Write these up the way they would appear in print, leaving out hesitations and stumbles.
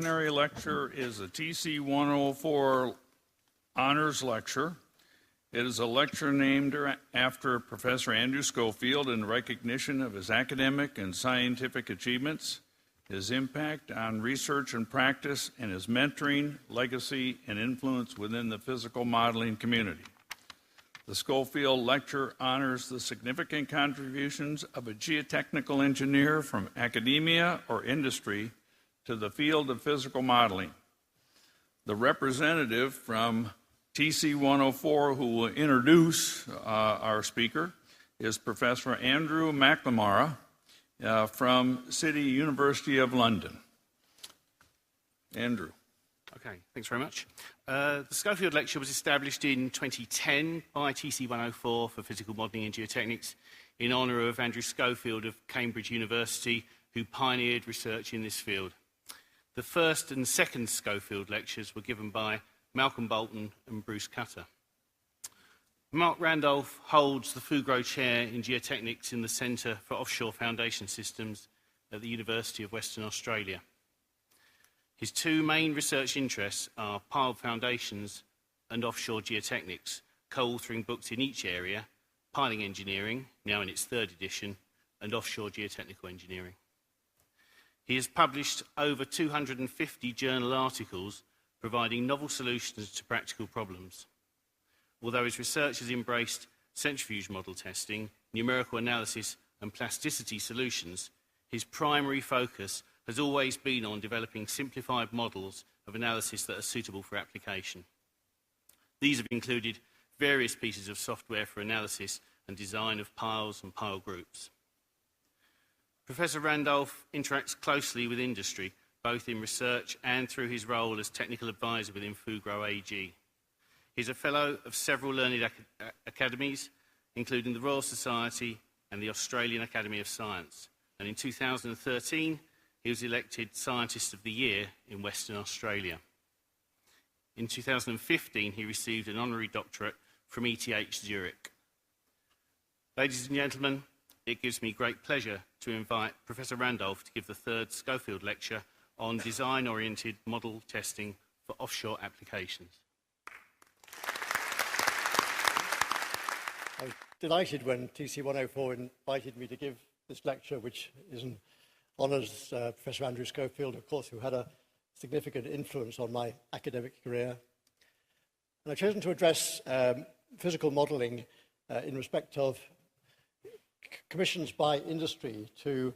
plenary lecture is a TC 104 honors lecture. It is a lecture named after Professor Andrew Schofield in recognition of his academic and scientific achievements, his impact on research and practice, and his mentoring, legacy, and influence within the physical modeling community. The Schofield Lecture honors the significant contributions of a geotechnical engineer from academia or industry to the field of physical modeling. The representative from TC 104 who will introduce our speaker is Professor Andrew McNamara from City University of London. Andrew. Okay, thanks very much. The Schofield Lecture was established in 2010 by TC 104 for Physical Modelling and Geotechnics in honour of Andrew Schofield of Cambridge University, who pioneered research in this field. The first and second Schofield Lectures were given by Malcolm Bolton and Bruce Cutter. Mark Randolph holds the Fugro Chair in Geotechnics in the Centre for Offshore Foundation Systems at the University of Western Australia. His two main research interests are pile foundations and offshore geotechnics, co-authoring books in each area: Piling Engineering, now in its third edition, and Offshore Geotechnical Engineering. He has published over 250 journal articles providing novel solutions to practical problems. Although his research has embraced centrifuge model testing, numerical analysis, and plasticity solutions, his primary focus has always been on developing simplified models of analysis that are suitable for application. These have included various pieces of software for analysis and design of piles and pile groups. Professor Randolph interacts closely with industry, both in research and through his role as technical advisor within Fugro AG. He's a fellow of several learned academies, including the Royal Society and the Australian Academy of Science. And in 2013, he was elected Scientist of the Year in Western Australia. In 2015, he received an honorary doctorate from ETH Zurich. Ladies and gentlemen, it gives me great pleasure to invite Professor Randolph to give the third Schofield Lecture on design-oriented model testing for offshore applications. I was delighted when TC 104 invited me to give this lecture, which honours Professor Andrew Schofield, of course, who had a significant influence on my academic career. And I've chosen to address physical modelling in respect of commissions by industry to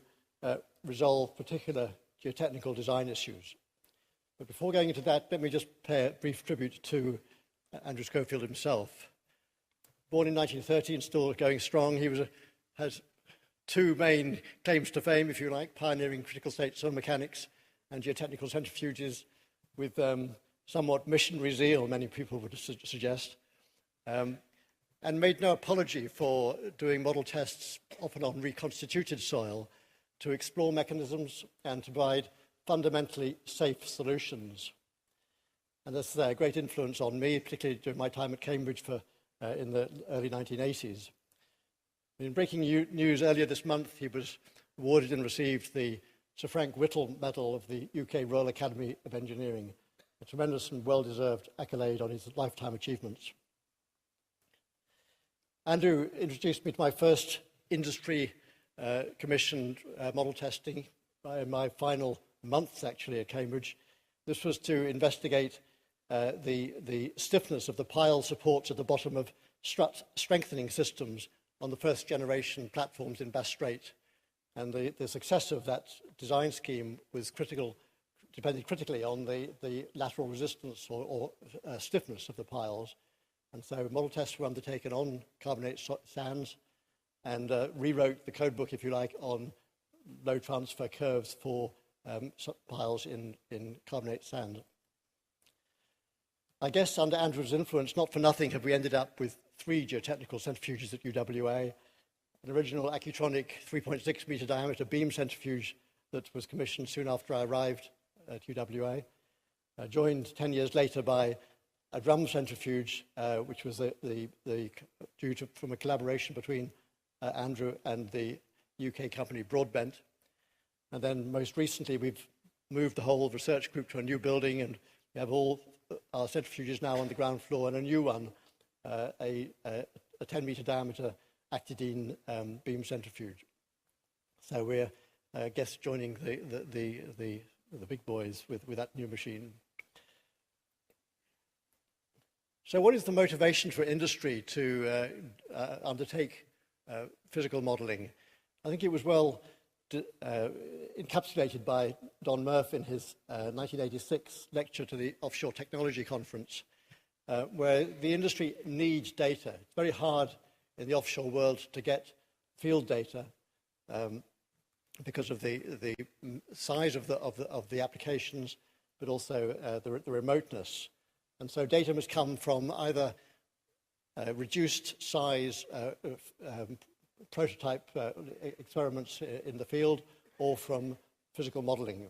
resolve particular geotechnical design issues. But before going into that, let me just pay a brief tribute to Andrew Schofield himself. Born in 1913, still going strong, he has two main claims to fame, if you like: pioneering critical state soil mechanics and geotechnical centrifuges with somewhat missionary zeal, many people would suggest, and made no apology for doing model tests, often on reconstituted soil, to explore mechanisms and to provide fundamentally safe solutions. And this had a great influence on me, particularly during my time at Cambridge in the early 1980s. In breaking news earlier this month, he was awarded and received the Sir Frank Whittle Medal of the UK Royal Academy of Engineering, a tremendous and well-deserved accolade on his lifetime achievements. Andrew introduced me to my first industry commissioned model testing in my final months, actually, at Cambridge. This was to investigate the stiffness of the pile supports at the bottom of strut strengthening systems on the first generation platforms in Bass Strait. And the success of that design scheme was depended critically on the lateral resistance or stiffness of the piles. And so model tests were undertaken on carbonate sands and rewrote the code book, if you like, on load transfer curves for piles in carbonate sand. I guess under Andrew's influence, not for nothing have we ended up with 3 geotechnical centrifuges at UWA, an original Accutronic 3.6 metre diameter beam centrifuge that was commissioned soon after I arrived at UWA, joined 10 years later by a drum centrifuge, which was from a collaboration between Andrew and the UK company Broadbent. And then most recently, we've moved the whole research group to a new building, and we have all our centrifuges now on the ground floor, and a new one, a 10-meter diameter actidine beam centrifuge. So we're, I guess, joining the big boys with that new machine. So what is the motivation for industry to undertake physical modeling? I think it was well encapsulated by Don Murph in his 1986 lecture to the Offshore Technology Conference, where the industry needs data. It's very hard in the offshore world to get field data because of the size of the applications, but also the remoteness. And so data must come from either reduced size prototype experiments in the field, or from physical modeling.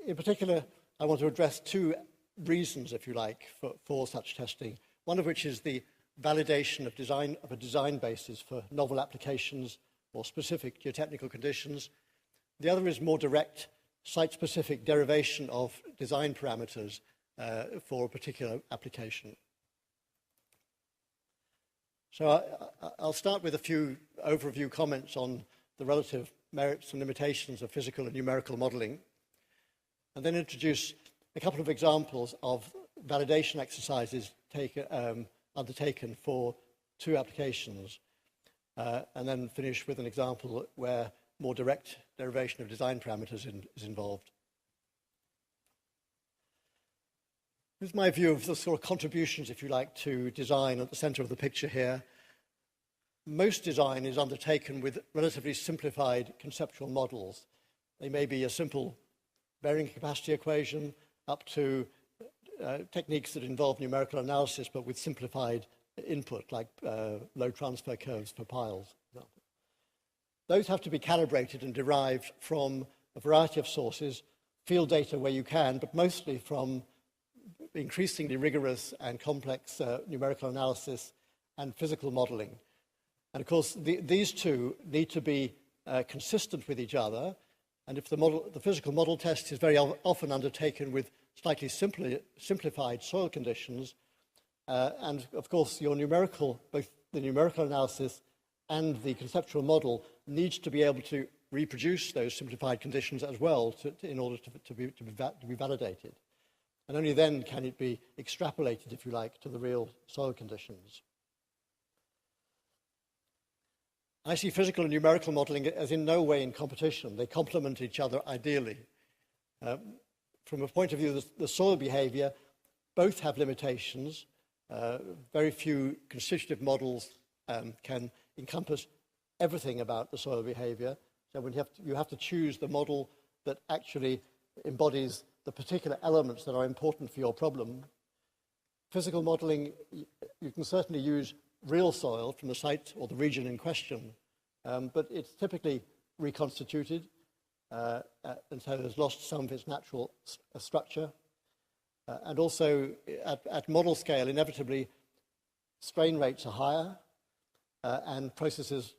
In particular, I want to address two reasons, if you like, for such testing. One of which is the validation of a design basis for novel applications or specific geotechnical conditions. The other is more direct site-specific derivation of design parameters for a particular application. So I'll start with a few overview comments on the relative merits and limitations of physical and numerical modeling, and then introduce a couple of examples of validation exercises undertaken for two applications, and then finish with an example where more direct derivation of design parameters is involved. This is my view of the sort of contributions, if you like, to design at the center of the picture here. Most design is undertaken with relatively simplified conceptual models. They may be a simple bearing capacity equation up to techniques that involve numerical analysis, but with simplified input, like load transfer curves for piles, for example. Those have to be calibrated and derived from a variety of sources, field data where you can, but mostly from increasingly rigorous and complex numerical analysis and physical modeling. And of course, these two need to be consistent with each other. And if the physical model test is very often undertaken with slightly simplified soil conditions, and of course both the numerical analysis and the conceptual model needs to be able to reproduce those simplified conditions as well in order to be validated. And only then can it be extrapolated, if you like, to the real soil conditions. I see physical and numerical modeling as in no way in competition. They complement each other ideally. From a point of view of the soil behavior, both have limitations. Very few constitutive models can encompass everything about the soil behavior. So you have to choose the model that actually embodies the particular elements that are important for your problem. Physical modeling, you can certainly use real soil from the site or the region in question, but it's typically reconstituted, and so has lost some of its natural structure. And also, at model scale, inevitably, strain rates are higher, and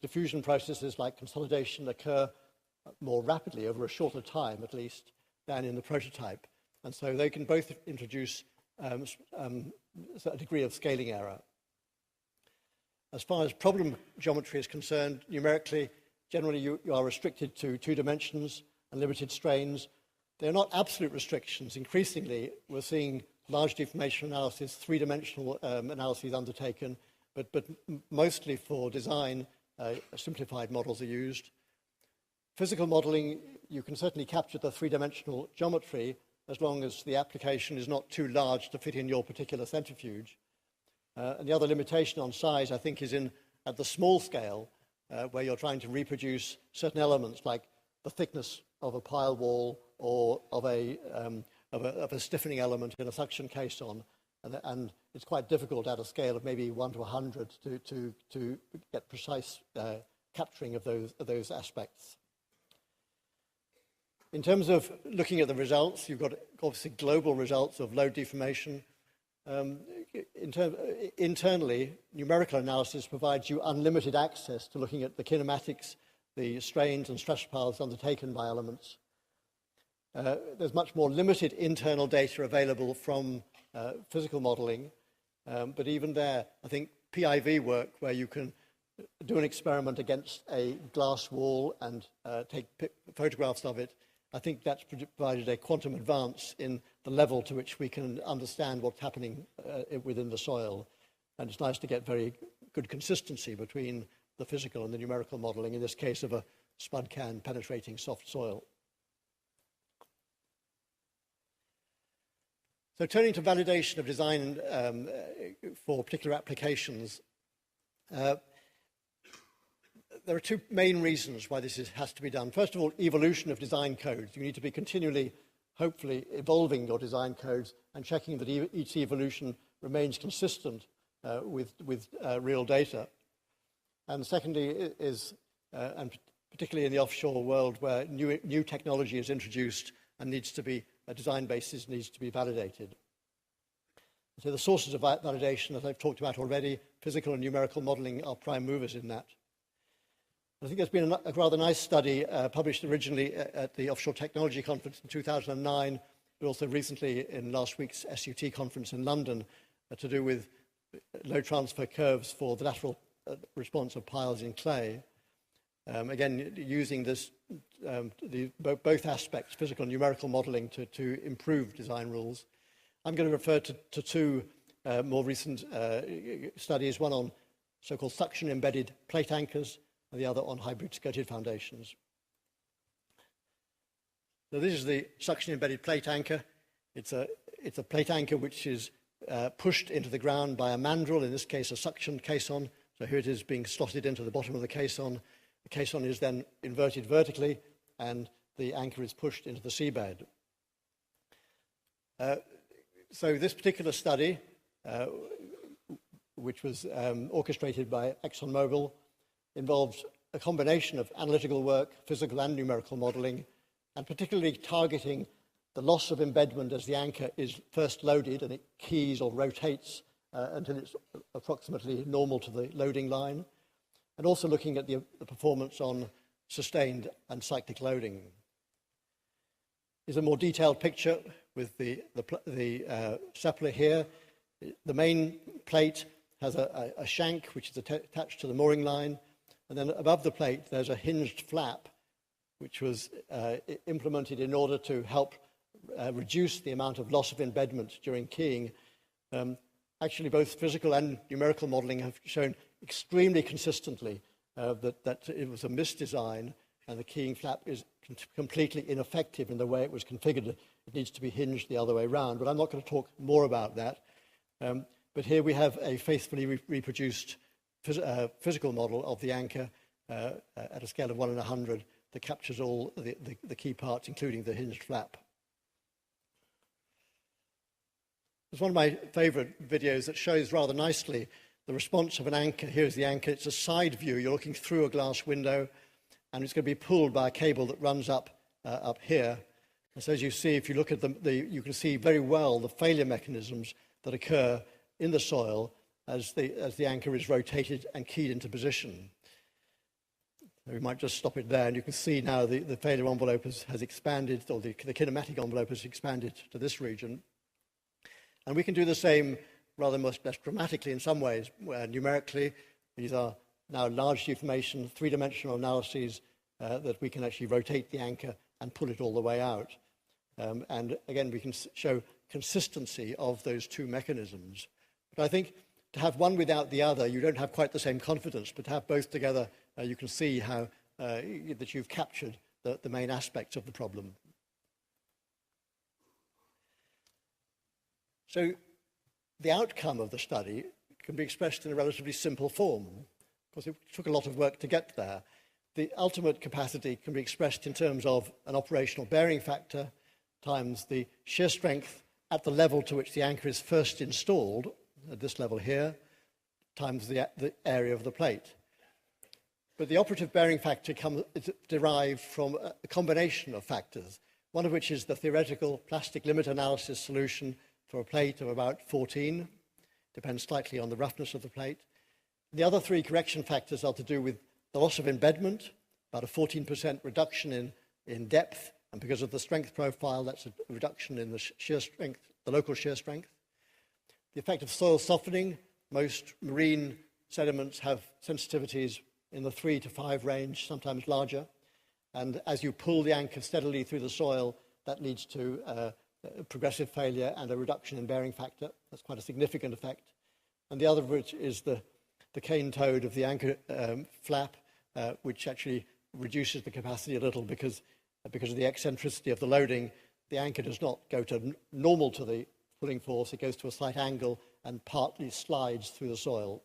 diffusion processes like consolidation occur more rapidly over a shorter time, at least, than in the prototype. And so they can both introduce a degree of scaling error. As far as problem geometry is concerned, numerically, generally you are restricted to 2 dimensions and limited strains. They're not absolute restrictions. Increasingly, we're seeing large deformation analysis, 3-dimensional analyses undertaken, but mostly for design, simplified models are used. Physical modeling, you can certainly capture the 3-dimensional geometry as long as the application is not too large to fit in your particular centrifuge. And the other limitation on size, I think, is at the small scale, where you're trying to reproduce certain elements like the thickness of a pile wall or of a stiffening element in a suction caisson. And it's quite difficult at a scale of maybe 1 to 100 to get precise capturing of those aspects. In terms of looking at the results, you've got obviously global results of load deformation. Internally, numerical analysis provides you unlimited access to looking at the kinematics, the strains and stress paths undertaken by elements. there's much more limited internal data available from physical modeling. But even there, I think PIV work, where you can do an experiment against a glass wall and take photographs of it, I think that's provided a quantum advance in the level to which we can understand what's happening within the soil. And it's nice to get very good consistency between the physical and the numerical modeling, in this case of a spud can penetrating soft soil. So turning to validation of design for particular applications, there are two main reasons why this has to be done. First of all, evolution of design codes. You need to be continually, hopefully, evolving your design codes and checking that each evolution remains consistent with real data. And secondly is, and particularly in the offshore world where new technology is introduced and needs to be, a design basis needs to be validated. So the sources of validation, as I've talked about already, physical and numerical modeling are prime movers in that. I think there's been a rather nice study published originally at the Offshore Technology Conference in 2009, but also recently in last week's SUT conference in London, to do with load transfer curves for the lateral response of piles in clay. Again, using this, both aspects, physical and numerical modeling, to improve design rules. I'm going to refer to two more recent studies, one on so-called suction-embedded plate anchors, and the other on hybrid skirted foundations. So this is the suction-embedded plate anchor. It's a plate anchor which is pushed into the ground by a mandrel, in this case a suction caisson. So here it is being slotted into the bottom of the caisson. The caisson is then inverted vertically, and the anchor is pushed into the seabed. So this particular study, which was orchestrated by ExxonMobil, involves a combination of analytical work, physical and numerical modeling, and particularly targeting the loss of embedment as the anchor is first loaded and it keys or rotates until it's approximately normal to the loading line, and also looking at the performance on sustained and cyclic loading. Here's a more detailed picture with the sapler here. The main plate has a shank which is attached to the mooring line, and then above the plate there's a hinged flap which was implemented in order to help reduce the amount of loss of embedment during keying. Actually, both physical and numerical modeling have shown extremely consistently that it was a misdesign, and the keying flap is completely ineffective in the way it was configured. It needs to be hinged the other way around, but I'm not going to talk more about that. But here we have a faithfully reproduced physical model of the anchor at a scale of 1 in 100 that captures all the key parts, including the hinged flap. It's one of my favorite videos that shows rather nicely the response of an anchor. Here's the anchor. It's a side view. You're looking through a glass window, and it's going to be pulled by a cable that runs up here. And so as you see, if you look at you can see very well the failure mechanisms that occur in the soil as the anchor is rotated and keyed into position. So we might just stop it there, and you can see now the failure envelope has expanded, or the kinematic envelope has expanded to this region. And we can do the same rather much less dramatically in some ways, where numerically these are now large deformation, three-dimensional analyses that we can actually rotate the anchor and pull it all the way out. And again, we can show consistency of those two mechanisms. But I think to have one without the other, you don't have quite the same confidence, but to have both together, you can see how that you've captured the main aspects of the problem. So the outcome of the study can be expressed in a relatively simple form. Of course, it took a lot of work to get there. The ultimate capacity can be expressed in terms of an operational bearing factor times the shear strength at the level to which the anchor is first installed, at this level here, times the area of the plate. But the operative bearing factor is derived from a combination of factors, one of which is the theoretical plastic limit analysis solution for a plate of about 14, depends slightly on the roughness of the plate. The other three correction factors are to do with the loss of embedment, about a 14% reduction in depth And because of the strength profile, that's a reduction in the shear strength, the local shear strength. The effect of soil softening, most marine sediments have sensitivities in the 3 to 5 range, sometimes larger. And as you pull the anchor steadily through the soil, that leads to progressive failure and a reduction in bearing factor. That's quite a significant effect. And the other of which is the cane toad of the anchor flap, which actually reduces the capacity a little because of the eccentricity of the loading. The anchor does not go to normal to the pulling force, it goes to a slight angle and partly slides through the soil.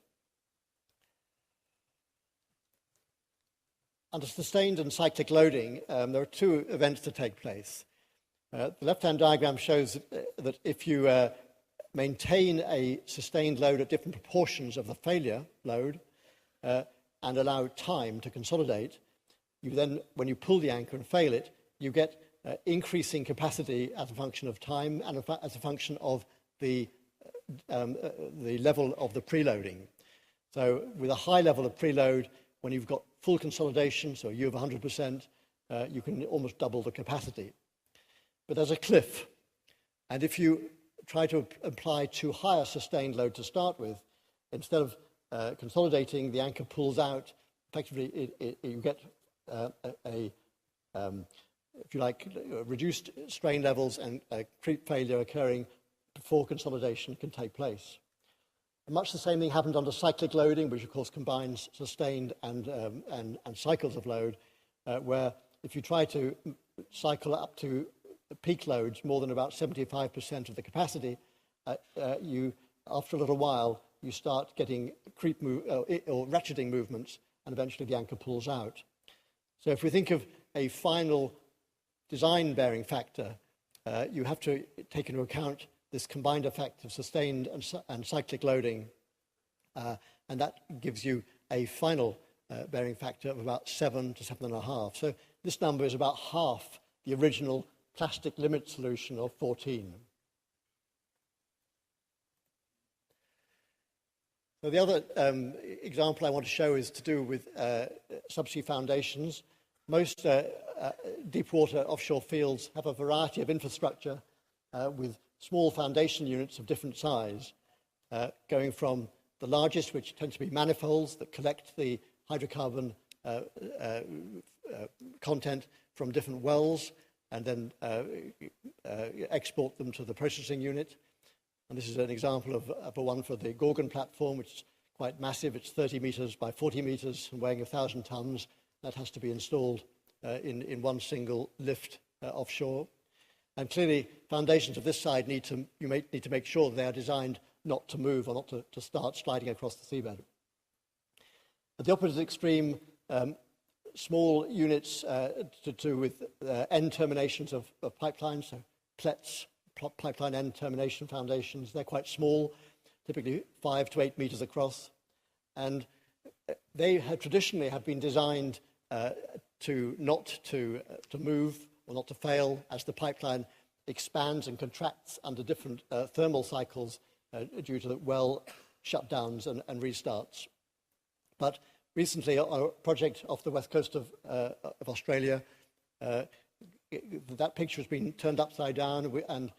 Under sustained and cyclic loading, there are two events that take place. The left-hand diagram shows that if you maintain a sustained load at different proportions of the failure load and allow time to consolidate, you then, when you pull the anchor and fail it, you get increasing capacity as a function of time and as a function of the level of the preloading. So with a high level of preload, when you've got full consolidation, so a U of 100%, you can almost double the capacity. But there's a cliff. And if you try to apply too high a sustained load to start with, instead of consolidating, the anchor pulls out. Effectively, you get if you like, reduced strain levels and creep failure occurring before consolidation can take place. And much the same thing happened under cyclic loading, which of course combines sustained and cycles of load, where if you try to cycle up to peak loads more than about 75% of the capacity, after a little while, you start getting creep or ratcheting movements, and eventually the anchor pulls out. So if we think of a final design bearing factor, you have to take into account this combined effect of sustained and cyclic loading, and that gives you a final bearing factor of about 7 to 7.5. So this number is about half the original plastic limit solution of 14. So the other example I want to show is to do with subsea foundations. Most deepwater offshore fields have a variety of infrastructure with small foundation units of different size, going from the largest, which tend to be manifolds that collect the hydrocarbon content from different wells and then export them to the processing unit. And this is an example of a one for the Gorgon platform, which is quite massive. It's 30 meters by 40 meters and weighing 1,000 tons. That has to be installed in one single lift offshore. And clearly, foundations of this side you need to make sure that they are designed not to move or not to start sliding across the seabed. At the opposite extreme, small units to do with end terminations of pipelines, so PLETs, pipeline end termination foundations. They're quite small, typically 5 to 8 meters across, and they have traditionally been designed not to move or not to fail as the pipeline expands and contracts under different thermal cycles due to well shutdowns and restarts. But recently, on a project off the west coast of Australia, that picture has been turned upside down, and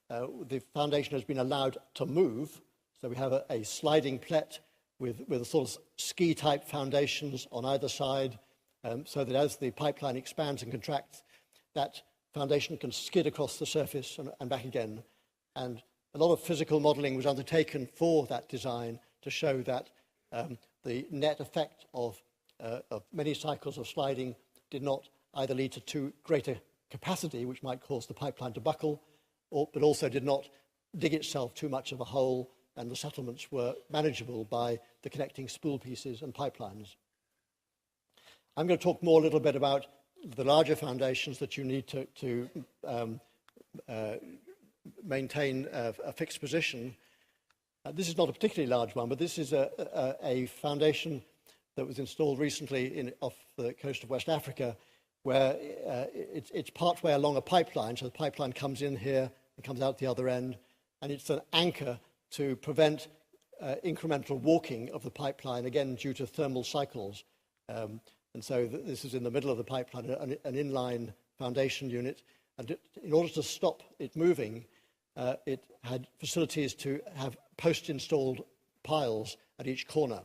the foundation has been allowed to move. So we have a sliding plet with a sort of ski-type foundations on either side, so that as the pipeline expands and contracts, that foundation can skid across the surface and back again. And a lot of physical modelling was undertaken for that design to show that the net effect of many cycles of sliding did not either lead to too greater capacity, which might cause the pipeline to buckle, but also did not dig itself too much of a hole, and the settlements were manageable by the connecting spool pieces and pipelines. I'm going to talk more a little bit about the larger foundations that you need to maintain a fixed position. This is not a particularly large one, but this is a foundation that was installed recently off the coast of West Africa, where it's partway along a pipeline, so the pipeline comes in here and comes out the other end, and it's an anchor to prevent incremental walking of the pipeline, again due to thermal cycles. And so this is in the middle of the pipeline, an inline foundation unit. And in order to stop it moving, it had facilities to have post-installed piles at each corner.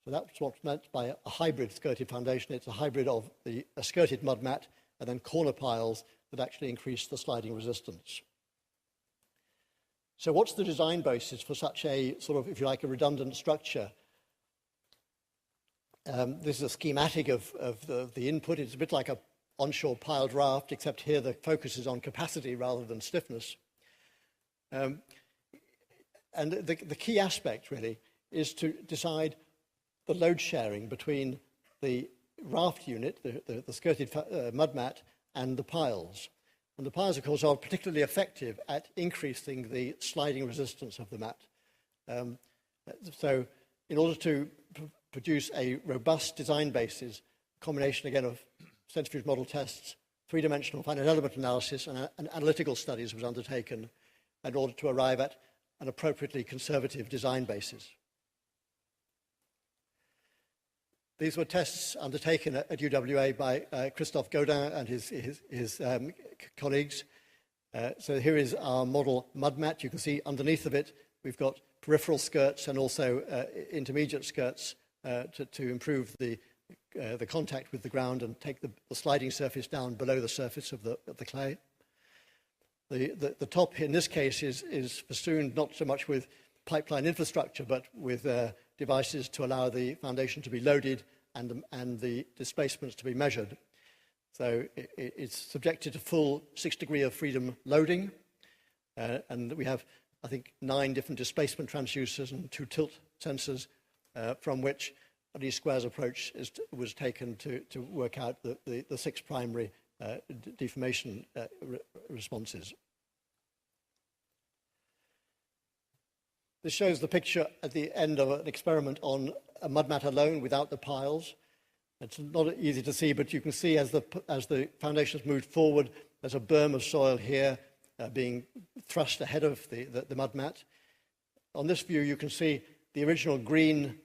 So that's what's meant by a hybrid skirted foundation. It's a hybrid of a skirted mud mat and then corner piles that actually increase the sliding resistance. So what's the design basis for such a sort of, if you like, a redundant structure? This is a schematic of the input. It's a bit like a onshore piled raft, except here the focus is on capacity rather than stiffness. And the key aspect, really, is to decide the load sharing between the raft unit, the skirted mud mat, and the piles. And the piles, of course, are particularly effective at increasing the sliding resistance of the mat. So in order to produce a robust design basis, a combination, again, of centrifuge model tests, three-dimensional finite element analysis, and analytical studies was undertaken in order to arrive at an appropriately conservative design basis. These were tests undertaken at UWA by Christophe Gaudin and his colleagues. So here is our model mud mat. You can see underneath of it, we've got peripheral skirts and also intermediate skirts to improve the contact with the ground and take the sliding surface down below the surface of the clay. The top in this case is festooned not so much with pipeline infrastructure, but with devices to allow the foundation to be loaded and the displacements to be measured. So it's subjected to full 6 degrees of freedom loading, and we have, I think, 9 different displacement transducers and 2 tilt sensors, from which a least squares approach was taken to work out the 6 primary deformation responses. This shows the picture at the end of an experiment on a mud mat alone without the piles. It's not easy to see, but you can see as the foundations moved forward, there's a berm of soil here being thrust ahead of the mud mat. On this view, you can see the original green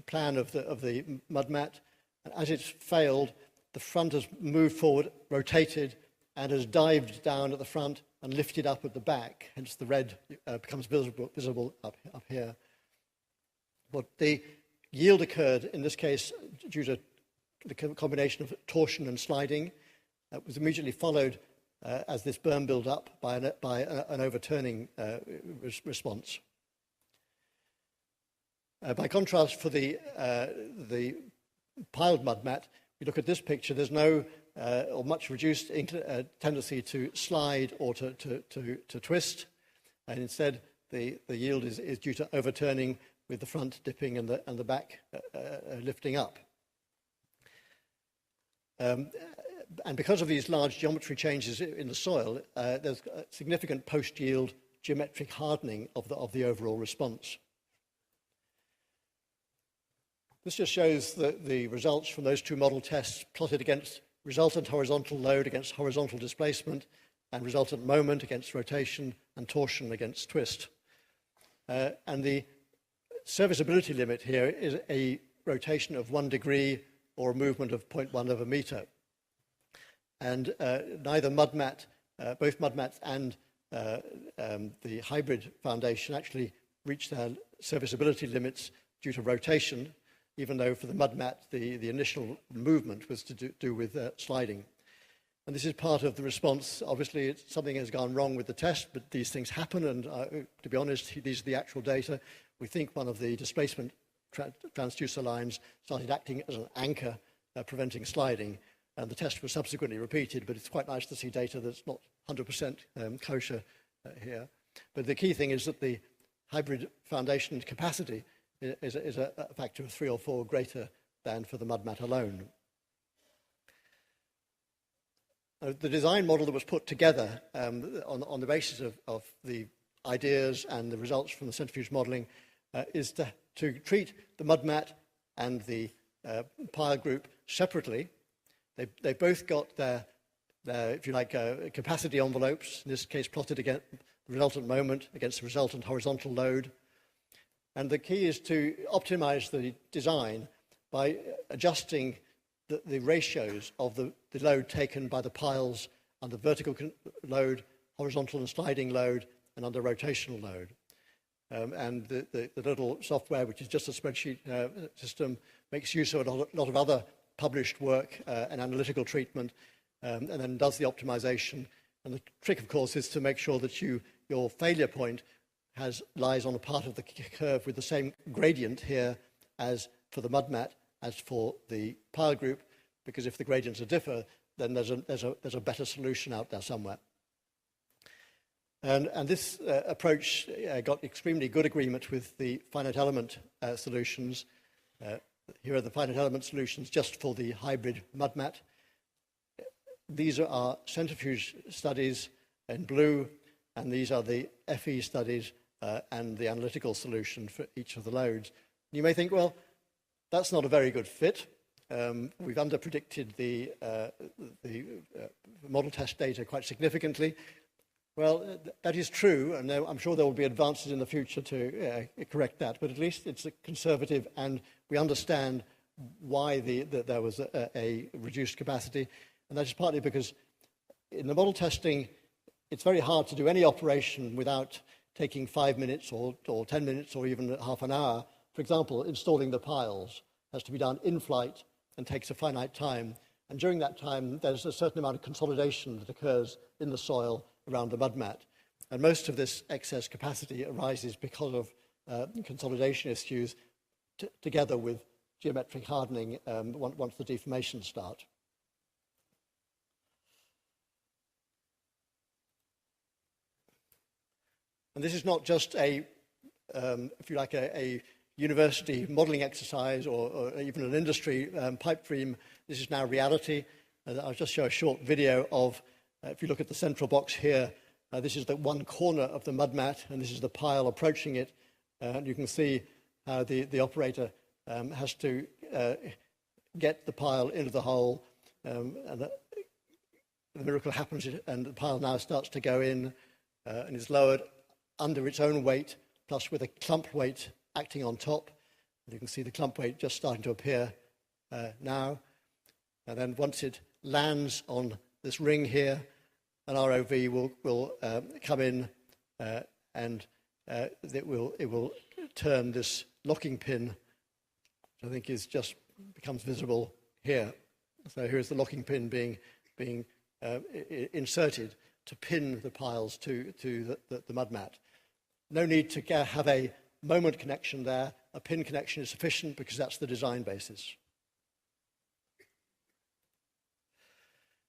plan of the mud mat. And as it's failed, the front has moved forward, rotated, and has dived down at the front and lifted up at the back. Hence the red becomes visible up here. But the yield occurred, in this case, due to the combination of torsion and sliding. It was immediately followed, as this berm built up, by an overturning response. By contrast, for the piled mud mat, we look at this picture, there's no or much reduced tendency to slide or to twist, and instead the yield is due to overturning, with the front dipping and the back lifting up. And because of these large geometry changes in the soil, there's a significant post-yield geometric hardening of the overall response. This just shows the results from those 2 model tests plotted against resultant horizontal load against horizontal displacement, and resultant moment against rotation, and torsion against twist. And the serviceability limit here is a rotation of 1 degree or a movement of 0.1 of a meter. And neither mud mat, both mud mats and the hybrid foundation actually reach their serviceability limits due to rotation, even though for the mud mat, the initial movement was to do with sliding. And this is part of the response. Obviously, something has gone wrong with the test, but these things happen, and to be honest, these are the actual data. We think one of the displacement transducer lines started acting as an anchor, preventing sliding, and the test was subsequently repeated, but it's quite nice to see data that's not 100% kosher here. But the key thing is that the hybrid foundation capacity is a factor of 3 or 4 greater than for the mud mat alone. The design model that was put together on the basis of the ideas and the results from the centrifuge modelling is to treat the mud mat and the pile group separately. They both got their if you like, capacity envelopes, in this case plotted against the resultant moment against the resultant horizontal load. And the key is to optimize the design by adjusting the ratios of the load taken by the piles under vertical load, horizontal and sliding load, and under rotational load. And the little software, which is just a spreadsheet system, makes use of a lot of other published work and analytical treatment, and then does the optimization. And the trick, of course, is to make sure that your failure point lies on a part of the curve with the same gradient here as for the mud mat as for the pile group, because if the gradients are differ, then there's a better solution out there somewhere. And this approach got extremely good agreement with the finite element solutions. Here are the finite element solutions just for the hybrid mud mat. These are our centrifuge studies in blue, and these are the FE studies and the analytical solution for each of the loads. You may think, well, that's not a very good fit. We've underpredicted the model test data quite significantly. Well, that is true, and I'm sure there will be advances in the future to correct that, but at least it's conservative, and we understand why there was a reduced capacity, and that is partly because in the model testing, it's very hard to do any operation without taking 5 minutes or 10 minutes or even half an hour. For example, installing the piles has to be done in flight and takes a finite time. And during that time, there's a certain amount of consolidation that occurs in the soil around the mud mat. And most of this excess capacity arises because of consolidation issues together with geometric hardening once the deformations start. And this is not just if you like, a university modeling exercise or even an industry pipe dream. This is now reality. I'll just show a short video of, if you look at the central box here, this is the one corner of the mud mat, and this is the pile approaching it. And you can see how the operator has to get the pile into the hole, and the miracle happens, and the pile now starts to go in and is lowered under its own weight, plus with a clump weight acting on top. And you can see the clump weight just starting to appear now. And then once it lands on this ring here, an ROV will come in and it will turn this locking pin, which I think becomes visible here. So here's the locking pin being inserted to pin the piles to the mud mat. No need to have a moment connection there. A pin connection is sufficient because that's the design basis.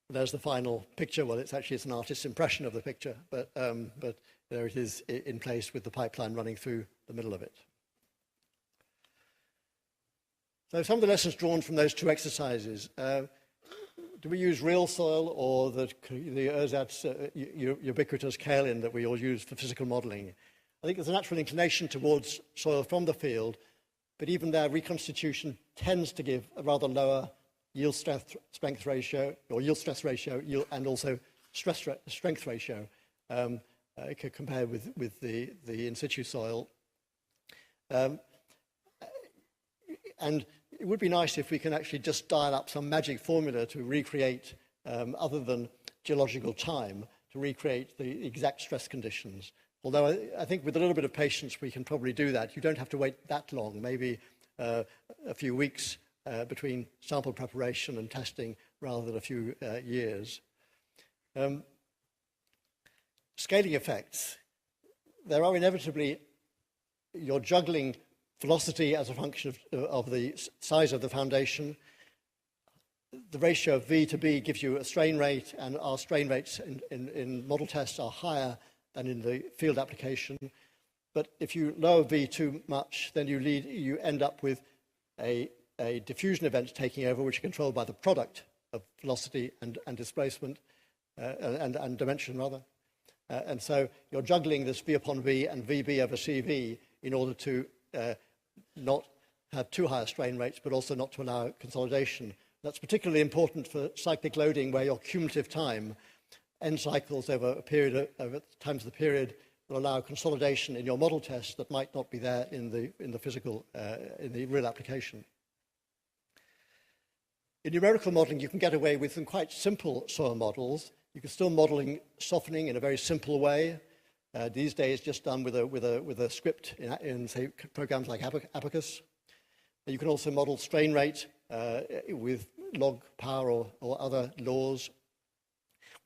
There's the final picture. Well, it's an artist's impression of the picture, but there it is in place with the pipeline running through the middle of it. So some of the lessons drawn from those two exercises. Do we use real soil or the ersatz ubiquitous kaolin that we all use for physical modeling? I think there's a natural inclination towards soil from the field, but even there, reconstitution tends to give a rather lower yield strength ratio, or yield stress ratio, and also strength ratio compared with the in situ soil. And it would be nice if we can actually just dial up some magic formula to recreate, other than geological time, to recreate the exact stress conditions. Although I think with a little bit of patience we can probably do that. You don't have to wait that long, maybe a few weeks between sample preparation and testing rather than a few years. Scaling effects. There are inevitably, you're juggling velocity as a function of the size of the foundation. The ratio of V to B gives you a strain rate, and our strain rates in model tests are higher than in the field application. But if you lower V too much, then you end up with a diffusion event taking over, which are controlled by the product of velocity and displacement, and dimension rather. And so you're juggling this V upon V and VB over CV in order to not have too high strain rates, but also not to allow consolidation. That's particularly important for cyclic loading, where your cumulative time, n cycles over times of the period, will allow consolidation in your model test that might not be there in the physical, in the real application. In numerical modeling, you can get away with some quite simple soil models. You can still modeling softening in a very simple way. These days, just done with a script in say, programs like Abacus. You can also model strain rate with log power or other laws,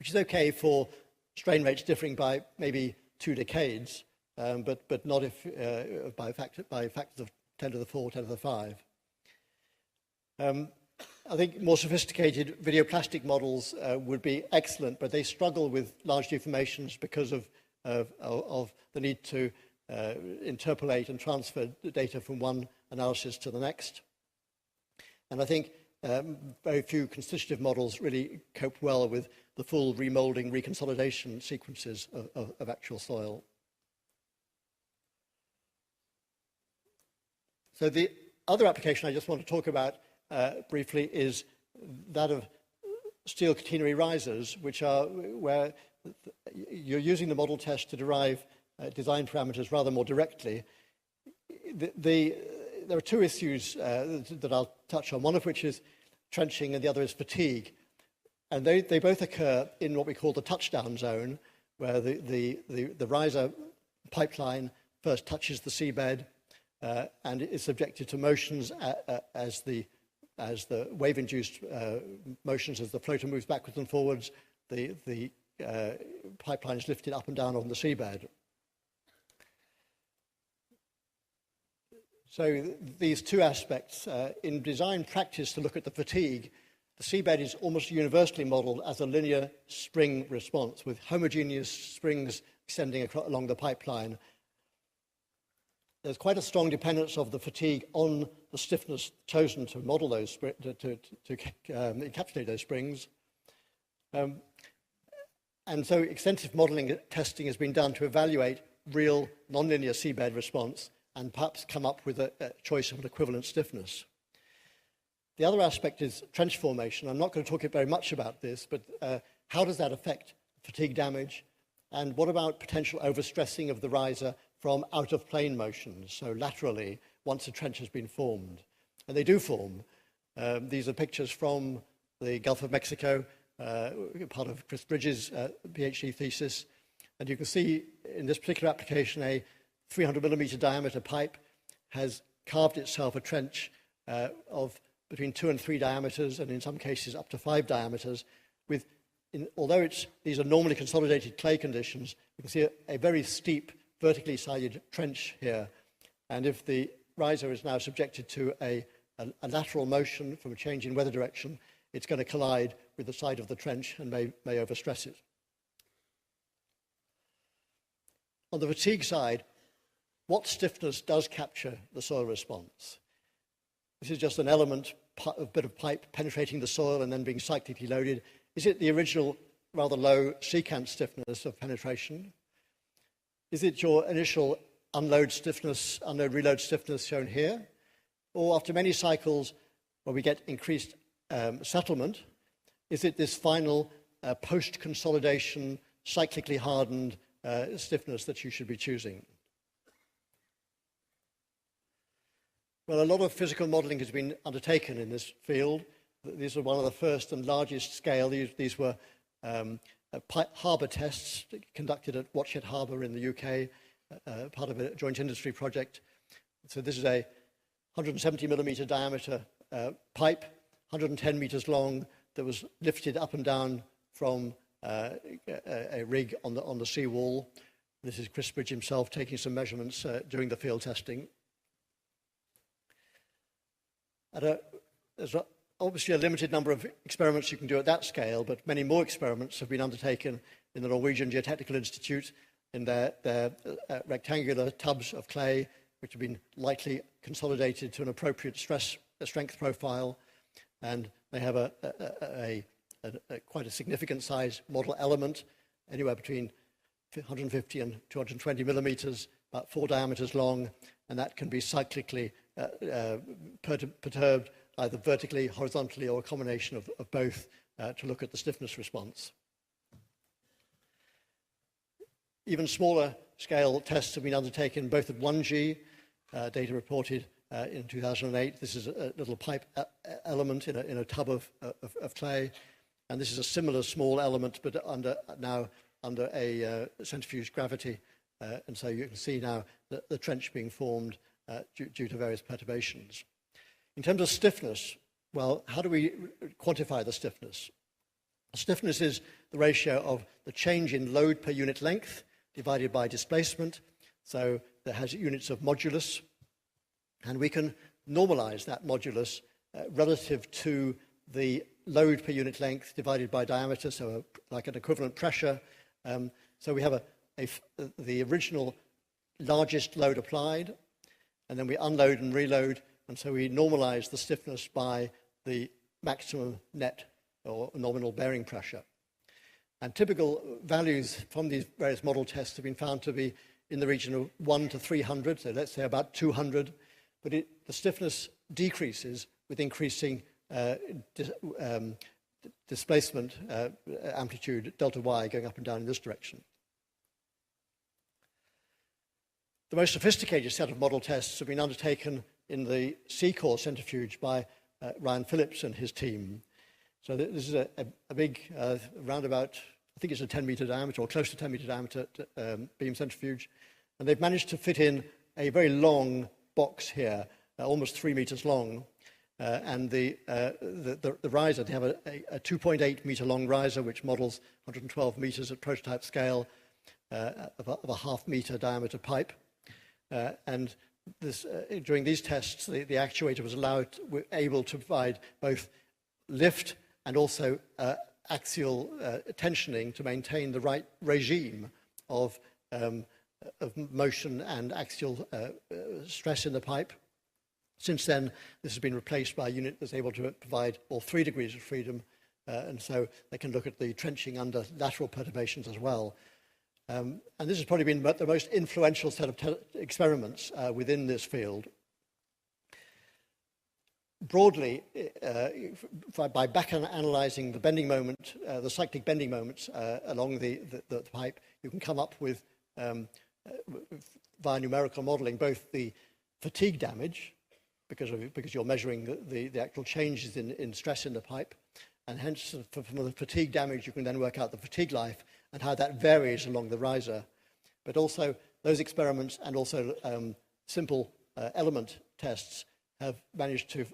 which is okay for strain rates differing by maybe 2 decades, but not if by factors of 10 to the 4, 10 to the 5. I think more sophisticated videoplastic models would be excellent, but they struggle with large deformations because of the need to interpolate and transfer the data from one analysis to the next. And I think very few constitutive models really cope well with the full remolding, reconsolidation sequences of actual soil. So the other application I just want to talk about briefly is that of steel catenary risers, which are where you're using the model test to derive design parameters rather more directly. There are two issues that I'll touch on, one of which is trenching and the other is fatigue. And they both occur in what we call the touchdown zone, where the riser pipeline first touches the seabed and is subjected to motions as the wave-induced motions as the floater moves backwards and forwards. The pipeline is lifted up and down on the seabed. So these two aspects, in design practice to look at the fatigue, the seabed is almost universally modeled as a linear spring response with homogeneous springs extending along the pipeline. There's quite a strong dependence of the fatigue on the stiffness chosen to model those, to encapsulate those springs. And so extensive modeling testing has been done to evaluate real nonlinear seabed response and perhaps come up with a choice of an equivalent stiffness. The other aspect is trench formation. I'm not going to talk very much about this, but how does that affect fatigue damage? And what about potential overstressing of the riser from out-of-plane motions, so laterally, once a trench has been formed? And they do form. These are pictures from the Gulf of Mexico, part of Chris Bridges' PhD thesis. And you can see in this particular application, a 300 millimeter diameter pipe has carved itself a trench of between 2 and 3 diameters, and in some cases up to 5 diameters. Although these are normally consolidated clay conditions, you can see a very steep, vertically sided trench here. And if the riser is now subjected to a lateral motion from a change in weather direction, it's going to collide with the side of the trench and may overstress it. On the fatigue side, what stiffness does capture the soil response? This is just an element, a bit of pipe penetrating the soil and then being cyclically loaded. Is it the original rather low secant stiffness of penetration? Is it your initial unload reload stiffness shown here? Or after many cycles where we get increased settlement, is it this final post-consolidation, cyclically hardened stiffness that you should be choosing? Well, a lot of physical modeling has been undertaken in this field. These are one of the first and largest scale. These were harbour tests conducted at Watchet Harbour in the UK, part of a joint industry project. So this is a 170 millimeter diameter pipe, 110 meters long, that was lifted up and down from a rig on the seawall. This is Chris Bridge himself taking some measurements during the field testing. There's obviously a limited number of experiments you can do at that scale, but many more experiments have been undertaken in the Norwegian Geotechnical Institute in their rectangular tubs of clay, which have been lightly consolidated to an appropriate strength profile, and they have quite a significant size model element, anywhere between 150 and 220 millimeters, about 4 diameters long, and that can be cyclically perturbed either vertically, horizontally, or a combination of both to look at the stiffness response. Even smaller scale tests have been undertaken both at 1G, data reported in 2008. This is a little pipe element in a tub of clay. And this is a similar small element, but now under a centrifuge gravity. And so you can see now the trench being formed due to various perturbations. In terms of stiffness, well, how do we quantify the stiffness? Stiffness is the ratio of the change in load per unit length divided by displacement. So that has units of modulus. And we can normalize that modulus relative to the load per unit length divided by diameter, so like an equivalent pressure. So we have the original largest load applied, and then we unload and reload, and so we normalize the stiffness by the maximum net or nominal bearing pressure. And typical values from these various model tests have been found to be in the region of 1 to 300, so let's say about 200, but the stiffness decreases with increasing displacement amplitude, delta y, going up and down in this direction. The most sophisticated set of model tests have been undertaken in the C-core centrifuge by Ryan Phillips and his team. So this is a big, roundabout, I think it's a 10-meter diameter or close to 10-meter diameter beam centrifuge. And they've managed to fit in a very long box here, almost 3 meters long. And the riser, they have a 2.8 meter long riser, which models 112 meters at prototype scale of a half-meter diameter pipe. And this, during these tests, the actuator was able to provide both lift and also axial tensioning to maintain the right regime of motion and axial stress in the pipe. Since then, this has been replaced by a unit that's able to provide all 3 degrees of freedom, and so they can look at the trenching under lateral perturbations as well. And this has probably been the most influential set of experiments within this field. Broadly, by back-analyzing the bending moment, the cyclic bending moments along the pipe, you can come up with, via numerical modeling, both the fatigue damage, because you're measuring the actual changes in stress in the pipe, and hence from the fatigue damage you can then work out the fatigue life and how that varies along the riser. But also those experiments and also simple element tests have managed to,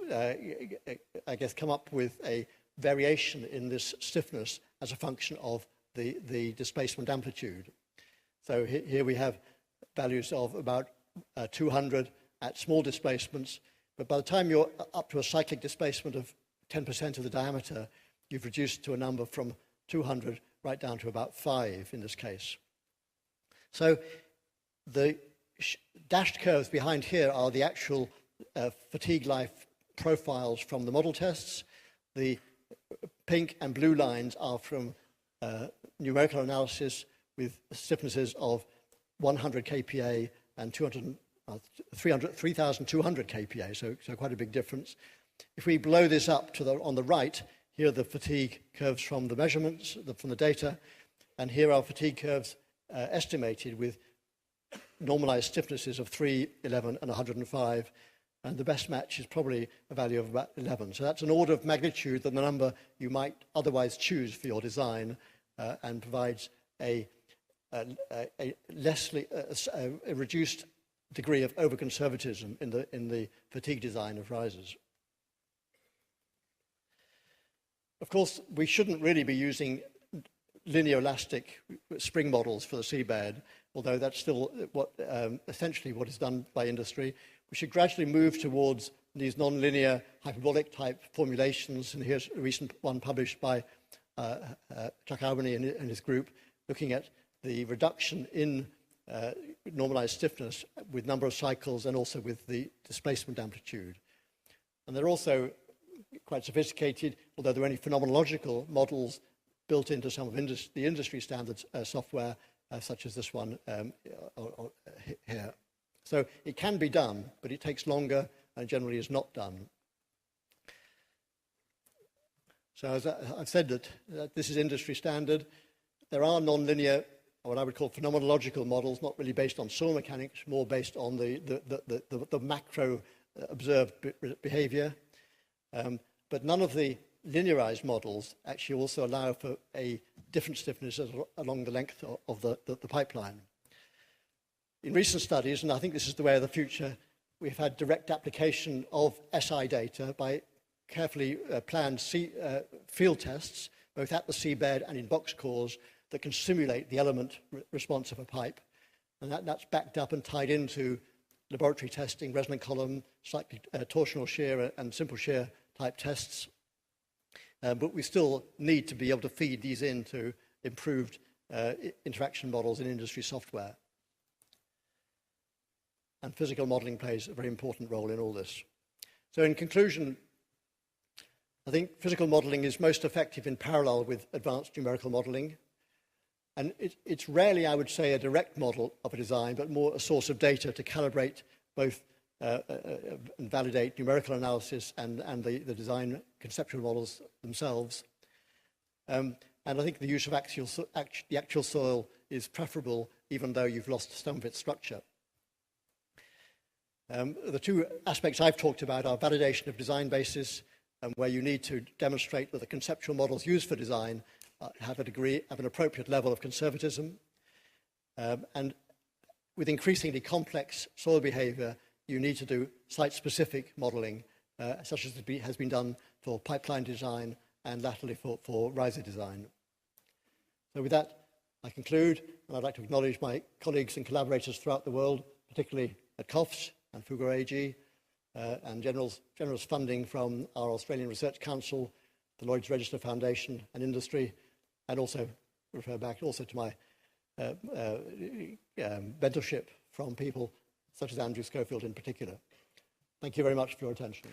I guess, come up with a variation in this stiffness as a function of the displacement amplitude. So here we have values of about 200 at small displacements, but by the time you're up to a cyclic displacement of 10% of the diameter, you've reduced to a number from 200 right down to about 5 in this case. So the dashed curves behind here are the actual fatigue life profiles from the model tests. The pink and blue lines are from numerical analysis with stiffnesses of 100 kPa and 3,200 kPa, so quite a big difference. If we blow this up to on the right, here are the fatigue curves from the measurements, from the data, and here are fatigue curves estimated with normalized stiffnesses of 3, 11, and 105, and the best match is probably a value of about 11. So that's an order of magnitude than the number you might otherwise choose for your design, and provides a reduced degree of over-conservatism in the fatigue design of risers. Of course, we shouldn't really be using linear elastic spring models for the seabed, although that's still essentially what is done by industry. We should gradually move towards these non-linear hyperbolic type formulations, and here's a recent one published by Chuck Albany and his group, looking at the reduction in normalized stiffness with number of cycles and also with the displacement amplitude. And they're also quite sophisticated, although there are only phenomenological models built into some of the industry standards software, such as this one here. So it can be done, but it takes longer and generally is not done. So as I've said that this is industry standard. There are non-linear, what I would call phenomenological models, not really based on soil mechanics, more based on the macro observed behavior, but none of the linearized models actually also allow for a different stiffness along the length of the pipeline. In recent studies, and I think this is the way of the future, we've had direct application of SI data by carefully planned field tests, both at the seabed and in box cores, that can simulate the element response of a pipe. And that's backed up and tied into laboratory testing, resonant column, slightly torsional shear and simple shear type tests. But we still need to be able to feed these into improved interaction models in industry software. And physical modeling plays a very important role in all this. So in conclusion, I think physical modeling is most effective in parallel with advanced numerical modeling. And it's rarely, I would say, a direct model of a design, but more a source of data to calibrate both and validate numerical analysis and the design conceptual models themselves. And I think the use of the actual soil is preferable, even though you've lost some of its structure. The two aspects I've talked about are validation of design basis, where you need to demonstrate that the conceptual models used for design have an appropriate level of conservatism. And with increasingly complex soil behavior, you need to do site-specific modeling, such as has been done for pipeline design and latterly for riser design. So with that, I conclude, and I'd like to acknowledge my colleagues and collaborators throughout the world, particularly at COFS and Fugger AG, and generous funding from our Australian Research Council, the Lloyd's Register Foundation and industry, and also refer back also to my mentorship from people such as Andrew Schofield in particular. Thank you very much for your attention.